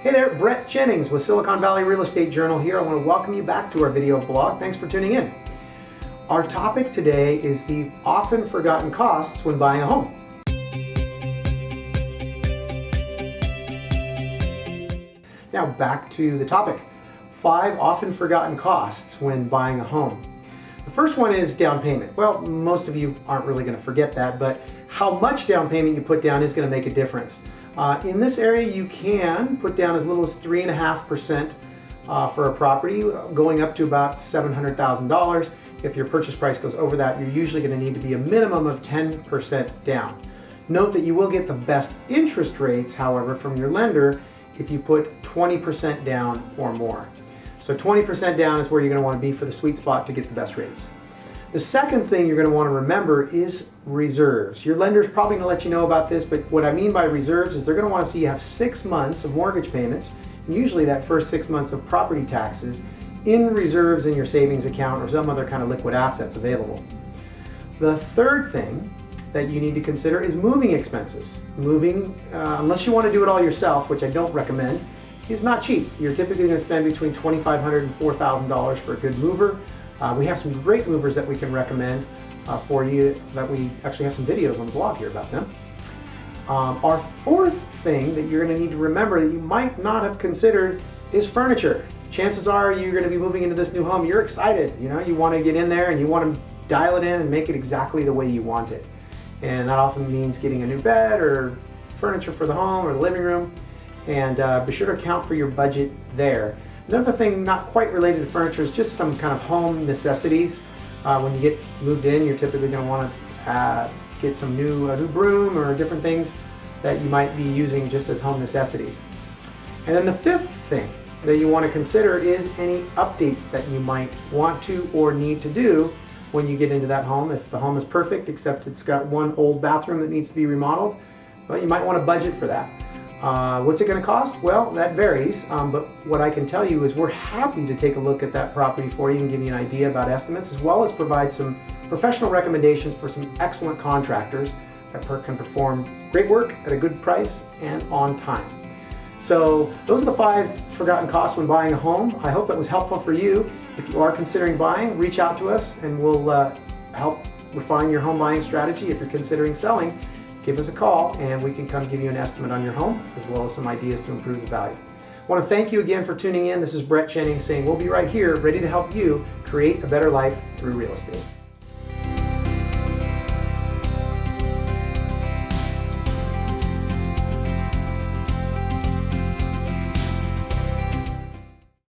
Hey there, Brett Jennings with Silicon Valley Real Estate Journal here. I want to welcome you back to our video blog. Thanks for tuning in. Our topic today is the often forgotten costs when buying a home. Now back to the topic. 5 often forgotten costs when buying a home. The first one is down payment. Well, most of you aren't really going to forget that, but how much down payment you put down is going to make a difference. In this area, you can put down as little as 3.5% for a property, going up to about $700,000. If your purchase price goes over that, you're usually going to need to be a minimum of 10% down. Note that you will get the best interest rates, however, from your lender if you put 20% down or more. So 20% down is where you're going to want to be for the sweet spot to get the best rates. The second thing you're going to want to remember is reserves. Your lender's probably going to let you know about this, but what I mean by reserves is they're going to want to see you have 6 months of mortgage payments, and usually that first 6 months of property taxes, in reserves in your savings account or some other kind of liquid assets available. The third thing that you need to consider is moving expenses. Moving, unless you want to do it all yourself, which I don't recommend, is not cheap. You're typically going to spend between $2,500 and $4,000 for a good mover. We have some great movers that we can recommend for you, that we actually have some videos on the blog here about them. Our fourth thing that you're going to need to remember that you might not have considered is furniture. Chances are you're going to be moving into this new home. You're excited, you want to get in there and you want to dial it in and make it exactly the way you want it. And that often means getting a new bed or furniture for the home or the living room. And be sure to account for your budget there. Another thing not quite related to furniture is just some kind of home necessities. When you get moved in, you're typically going to want to get some new broom or different things that you might be using just as home necessities. And then the fifth thing that you want to consider is any updates that you might want to or need to do when you get into that home. If the home is perfect, except it's got one old bathroom that needs to be remodeled, well, you might want to budget for that. What's it going to cost? Well, that varies, but what I can tell you is we're happy to take a look at that property for you and give you an idea about estimates, as well as provide some professional recommendations for some excellent contractors that can perform great work at a good price and on time. So those are the 5 forgotten costs when buying a home. I hope that was helpful for you. If you are considering buying, reach out to us and we'll help refine your home buying strategy. If you're considering selling, give us a call and we can come give you an estimate on your home as well as some ideas to improve the value. I want to thank you again for tuning in. This is Brett Jennings saying we'll be right here ready to help you create a better life through real estate.